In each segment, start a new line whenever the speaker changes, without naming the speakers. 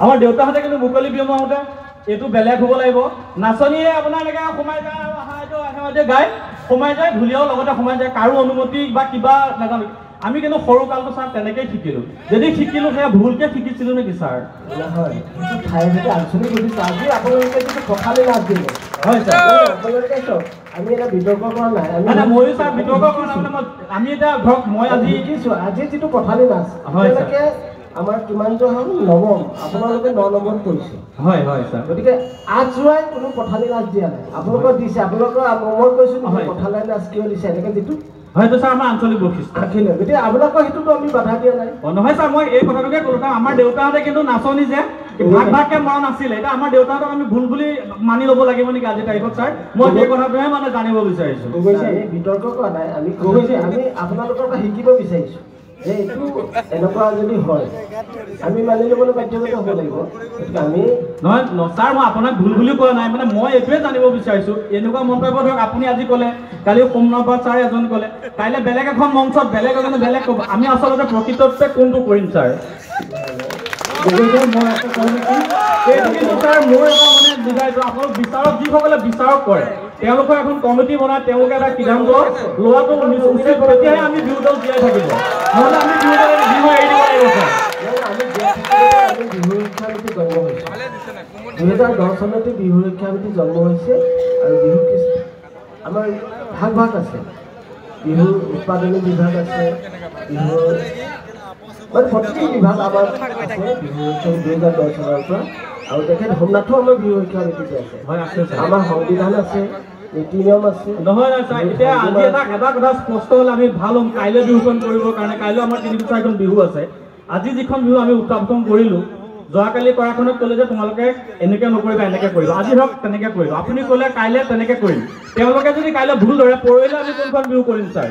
আমাৰ দেউতাহঁতে কিন্তু মুকলি বিহু মাৰোঁতে এইটো বেলেগ হ'ব লাগিব নাচনীয়ে আপোনাৰ এনেকৈ সোমাই যায় আৰু আহাৰতে গায় সোমাই যায় ঢুলীয়াও লগতে সোমাই যায় কাৰো অনুমতি বা কিবা নাজানো আমি কিন্তু সৰু কালটো ছাৰ তেনেকৈ শিকিলোঁ যদি শিকিলোঁ সেয়া ভুলকৈ শিকিছিলোঁ নেকি ছাৰ
নহয় ঠাই ভেদে আলোচনী কৰিছোঁ আজি আপোনালোকে যিটো পথালি নাচ দিব
হয় ছাৰ
আপোনালোকে চাওক আমি এটা বিতৰ্ক কৰা নাই
ময়ো ছাৰ বিতৰ্ক কৰা নাই আমি এতিয়া ধৰক মই আজি
শিকিছোঁ আজি যিটো পথালি নাচ তেওঁলোকে আমাৰ কিমানটো হ'ল নৱম আপোনালোকে 9 নম্বৰ কৰিছে
হয় হয় ছাৰ
গতিকে আজোৱাই কোনো পথালি নাচ দিয়া নাই আপোনালোকক দিছে আপোনালোকৰ মই কৈছোঁ পথালি নাচ কিয় দিছে এনেকৈ যিটো
হয়তো ছাৰ আমাৰ আঞ্চলিক বৈশিষ্ট্য
আখিলে গতিকে আপোনালোকৰ সেইটোতো আমি বাধা দিয়া নাই
নহয় ছাৰ মই এই কথাটোকে ক'লোঁ কাৰণ আমাৰ দেউতাহঁতে কিন্তু নাচনি যে ভাগ ভাগকৈ মৰা নাছিলে এতিয়া আমাৰ দেউতাহঁতক আমি ভুল বুলি মানি ল'ব লাগিব নেকি আজি তাৰিখত ছাৰ মই সেই কথাটোহে মানে জানিব বিচাৰিছোঁ
আমি বিতৰ্ক কৰা নাই আমি আপোনালোকৰ পৰা শিকিব বিচাৰিছোঁ যে এইটো এনেকুৱা যদি হয় আমি মানি ল'বলৈ বাধ্যগত হ'ব লাগিব গতিকে আমি
নহয় ছাৰ মই আপোনাক ভুল বুলিও কোৱা নাই মানে মই এইটোৱে জানিব বিচাৰিছোঁ এনেকুৱা মন্তব্য ধৰক আপুনি আজি ক'লে কালি সোমনাথ ছাৰ এজন ক'লে কাইলৈ বেলেগ এখন মঞ্চত বেলেগ এজনে বেলেগ ক'ব আমি আচলতে প্ৰকৃততে কোনটো কৰিম ছাৰ মই এইটো কিন্তু ছাৰ মোৰ এটা মানে বুজাইছোঁ আপোনালোক বিচাৰক যিসকলে বিচাৰক কৰে তেওঁলোকৰ এখন কমিটি বনাই তেওঁলোকে এটা সিদ্ধান্ত লোৱাটো উচিত তেতিয়াহে আমি বিহু দল জীয়াই থাকিব নহ'লে আমি বিহু এৰি দিব লাগিব ছাৰ
আমি বিহু শিক্ষানীতি জন্ম হৈছে 2010 চনতে বিহু শিক্ষানীতি জন্ম হৈছে আৰু বিহু আমাৰ ভাগ ভাগ আছে বিহু উৎপাদনী বিভাগ আছে বিহু মানে প্ৰতি বিভাগ আমাৰ আছে বিহু 2010 চনৰ পৰা আৰু তেখেত সোমনাথো আমাৰ বিহু শিক্ষানীতিতে আছে আমাৰ সংবিধান আছে নীতি নিয়ম আছে
নহয় ছাৰ এতিয়া আজি এটা কথা স্পষ্ট হ'ল আমি ভাল হ'ম কাইলৈ বিহুখন কৰিবৰ কাৰণে কাইলৈ আমাৰ 3-4খন বিহু আছে আজি যিখন বিহু আমি উত্থাপন কৰিলোঁ যোৱাকালি কৰাখনত ক'লে যে তোমালোকে এনেকৈ নকৰিবা এনেকৈ কৰিবা আজি ধৰক তেনেকৈ কৰিবা আপুনি ক'লে কাইলৈ তেনেকৈ কৰিম তেওঁলোকে যদি কাইলৈ ভুল ধৰে পৰহিলৈ আমি কোনখন বিহু কৰিম ছাৰ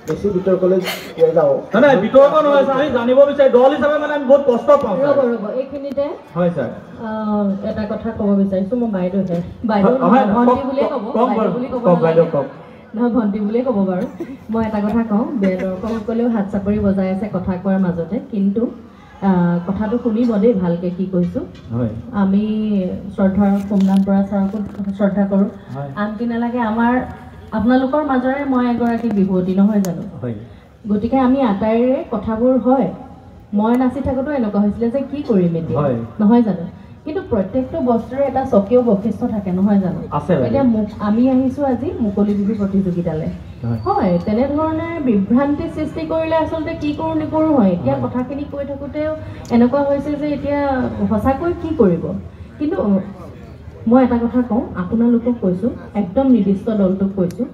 বেছি বিতৰ্কলৈ যাওঁ
নাই বিতৰ্ক নহয় ছাৰ আমি জানিব বিচাৰি দল হিচাপে মানে আমি বহুত কষ্ট পাওঁ
এইখিনিতে
হয় ছাৰ
এটা কথা ক'ব বিচাৰিছোঁ মই বাইদেউহে নহয় ভণ্টি বুলিয়ে ক'ব বাৰু মই এটা কথা কওঁ দৰ্শকসকলেও হাত চাপৰি বজাই আছে কথা কোৱাৰ মাজতে কিন্তু কথাটো শুনিব দেই ভালকৈ কি কৈছোঁ আমি শ্ৰদ্ধাৰ সোমনাথ বৰা ছাৰকো শ্ৰদ্ধা কৰোঁ আনকি নালাগে আমাৰ আপোনালোকৰ মাজৰে মই এগৰাকী বিহুৱতী নহয় জানো গতিকে আমি আটাইৰে কথাবোৰ হয় মই নাচি থাকোঁতেও এনেকুৱা হৈছিলে যে কি কৰিম এতিয়া নহয় জানো কিন্তু প্ৰত্যেকটো বস্তুৰে এটা স্বকীয় বৈশিষ্ট্য থাকে নহয় জানো এতিয়া আমি আহিছোঁ আজি মুকলি বিহু প্ৰতিযোগিতালৈ হয় তেনেধৰণে বিভ্ৰান্তি সৃষ্টি কৰিলে আচলতে কি কৰোঁ নকৰোঁ হয় এতিয়া কথাখিনি কৈ থাকোঁতেও এনেকুৱা হৈছে যে এতিয়া সঁচাকৈ কি কৰিব কিন্তু মই এটা কথা কওঁ আপোনালোকক কৈছোঁ একদম নিৰ্দিষ্ট দলটোক কৈছোঁ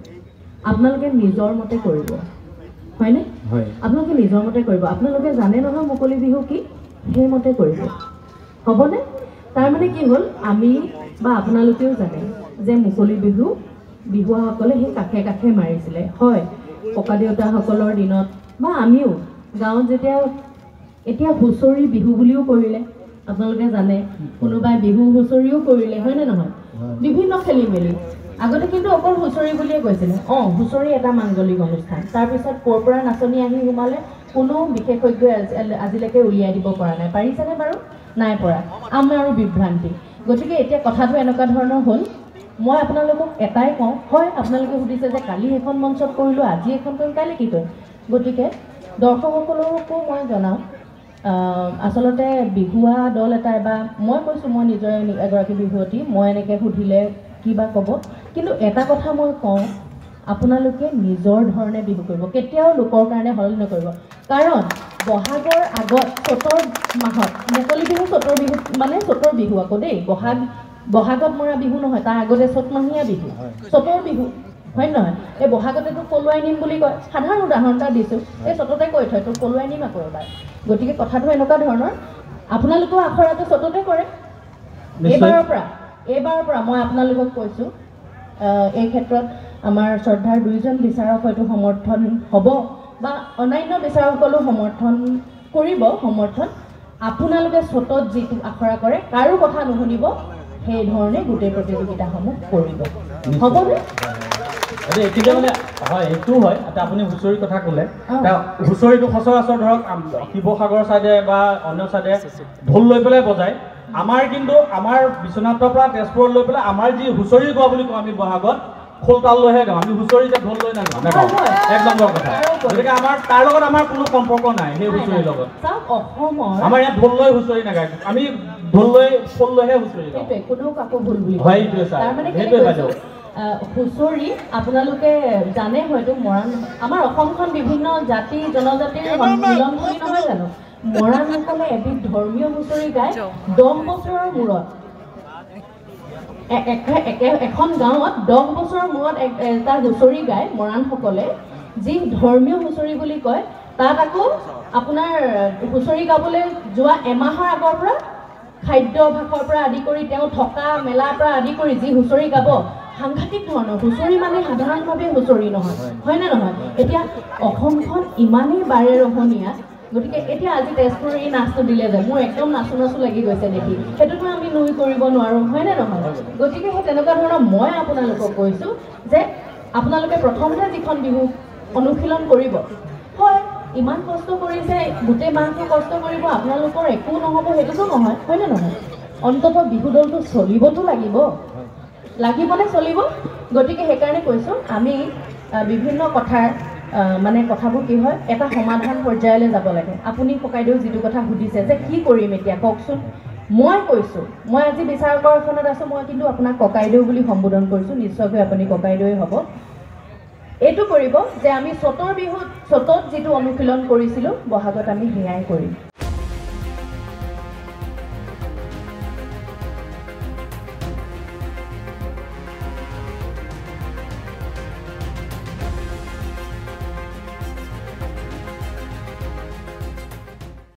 আপোনালোকে নিজৰ মতে কৰিব হয়নে আপোনালোকে নিজৰ মতে কৰিব আপোনালোকে জানে নহয় মুকলি বিহু কি সেইমতে কৰিব হ'বনে তাৰমানে কি হ'ল আমি বা আপোনালোকেও জানে যে মুকলি বিহু বিহুৱাসকলে সেই কাষে কাষে মাৰিছিলে হয় ককা দেউতাসকলৰ দিনত বা আমিও গাঁৱত যেতিয়া এতিয়া হুঁচৰি বিহু বুলিও কৰিলে আপোনালোকে জানে কোনোবাই বিহু হুঁচৰিও কৰিলে হয়নে নহয় বিভিন্ন খেলি মেলি আগতে কিন্তু অকল হুঁচৰি বুলিয়ে কৈছিলে হুঁচৰি এটা মাংগলিক অনুষ্ঠান তাৰপিছত ক'ৰ পৰা নাচনি আহি সোমালে কোনো বিশেষজ্ঞই আজিলৈকে উলিয়াই দিব পৰা নাই পাৰিছেনে বাৰু নাই পৰা আমাৰো বিভ্ৰান্তি গতিকে এতিয়া কথাটো এনেকুৱা ধৰণৰ হ'ল মই আপোনালোকক এটাই কওঁ হয় আপোনালোকে সুধিছে যে কালি এখন মঞ্চত কৰিলোঁ আজি এখন কৰিম কাইলৈ কি কৰিম গতিকে দৰ্শকসকলকো মই জনাওঁ আচলতে বিহুৱা দল এটাই বা মই কৈছোঁ মই নিজৰে এগৰাকী বিহুৱতী মই এনেকৈ সুধিলে কিবা ক'ব কিন্তু এটা কথা মই কওঁ আপোনালোকে নিজৰ ধৰণে বিহু কৰিব কেতিয়াও লোকৰ কাৰণে সলনি নকৰিব কাৰণ বহাগৰ আগত চ'তৰ মাহত মুকলি বিহু চ'তৰ বিহু মানে চ'তৰ বিহু আকৌ দেই বহাগত মৰা বিহু নহয় তাৰ আগতে চ'তমহীয়া বিহু চ'তৰ বিহু হয় নহয় এই বহাগতেতো পলুৱাই নিম বুলি কয় সাধাৰণ উদাহৰণ এটা দিছোঁ এই চ'ততে কৈ থয় তোক পলুৱাই নিম আকৌ এবাৰ গতিকে কথাটো এনেকুৱা ধৰণৰ আপোনালোকেও আখৰাটো চ'ততে কৰে এইবাৰৰ পৰা মই আপোনালোকক কৈছোঁ এই ক্ষেত্ৰত আমাৰ শ্ৰদ্ধাৰ 2জন বিচাৰক হয়তো সমৰ্থন হ'ব বা অন্যান্য বিচাৰকসকলেও সমৰ্থন কৰিব আপোনালোকে চ'তত যিটো আখৰা কৰে কাৰো কথা নুশুনিব সেই ধৰণে গোটেই প্ৰতিযোগিতাসমূহ কৰিব হ'বনে
এতিয়া মানে হয় এইটো হয় এতিয়া আপুনি হুঁচৰিৰ কথা ক'লে হুঁচৰিটো সচৰাচৰ ধৰক শিৱসাগৰ চাইডে বা অন্য চাইডে ঢোল লৈ পেলাই বজায় আমাৰ কিন্তু আমাৰ বিশ্বনাথৰ পৰা তেজপুৰত লৈ পেলাই আমাৰ যি হুঁচৰি গোৱা বুলি কওঁ আমি বহাগত খোল তাল লৈহে গাওঁ আমি হুঁচৰি যে ঢোল লৈ নাগাওঁ এক নম্বৰ কথা গতিকে আমাৰ তাৰ লগত আমাৰ কোনো সম্পৰ্ক নাই সেই হুঁচৰিৰ লগত আমাৰ ইয়াত ঢোল লৈ হুঁচৰি নাগায় আমি ঢোল লৈ খোল লৈহে হুঁচৰি গাওঁ
কোনো কাকো ভুল বুলি
হয় এইটোৱে ছাৰ সেইটোৱে বাইদেউ
হুঁচৰি আপোনালোকে জানে হয়তো মৰাণ আমাৰ অসমখন বিভিন্ন জাতি জনজাতিৰ মিলনভূমি নহয় জানো মৰাণসকলে এবিধ ধৰ্মীয় হুঁচৰি গায় 10 বছৰৰ মূৰত এখন গাঁৱত 10 বছৰৰ মূৰত এটা হুঁচৰি গায় মৰাণসকলে যি ধৰ্মীয় হুঁচৰি বুলি কয় তাত আকৌ আপোনাৰ হুঁচৰি গাবলৈ যোৱা এমাহৰ আগৰ পৰা খাদ্যাভ্যাসৰ পৰা আদি কৰি তেওঁ থকা মেলাৰ পৰা আদি কৰি যি হুঁচৰি গাব সাংঘাতিক ধৰণৰ হুঁচৰি মানে সাধাৰণভাৱে হুঁচৰি নহয় হয়নে নহয় এতিয়া অসমখন ইমানেই বাৰে ৰহণীয়া গতিকে এতিয়া আজি তেজপুৰৰ এই নাচটো দিলে যে মোৰ একদম নাচো নাচো লাগি গৈছে দেখি সেইটোতো আমি নুই কৰিব নোৱাৰোঁ হয়নে নহয় গতিকে সেই তেনেকুৱা ধৰণৰ মই আপোনালোকক কৈছোঁ যে আপোনালোকে প্ৰথমতে যিখন বিহু অনুশীলন কৰিব হয় ইমান কষ্ট কৰিছে গোটেই মাহটো কষ্ট কৰিব আপোনালোকৰ একো নহ'ব সেইটোতো নহয় হয়নে নহয় অন্ততঃ বিহু দলটো চলিবতো লাগিবনে চলিব গতিকে সেইকাৰণে কৈছোঁ আমি বিভিন্ন কথাৰ মানে কথাবোৰ কি হয় এটা সমাধান পৰ্যায়লৈ যাব লাগে আপুনি ককাইদেউ যিটো কথা সুধিছে যে কি কৰিম এতিয়া কওকচোন মই কৈছোঁ মই আজি বিচাৰকৰ এখনত আছোঁ মই কিন্তু আপোনাক ককাইদেউ বুলি সম্বোধন কৰিছোঁ নিশ্চয়কৈ আপুনি ককাইদেউৱে হ'ব এইটো কৰিব যে আমি চ'তৰ বিহুত চ'তত যিটো অনুশীলন কৰিছিলোঁ বহাগত আমি সেয়াই কৰিম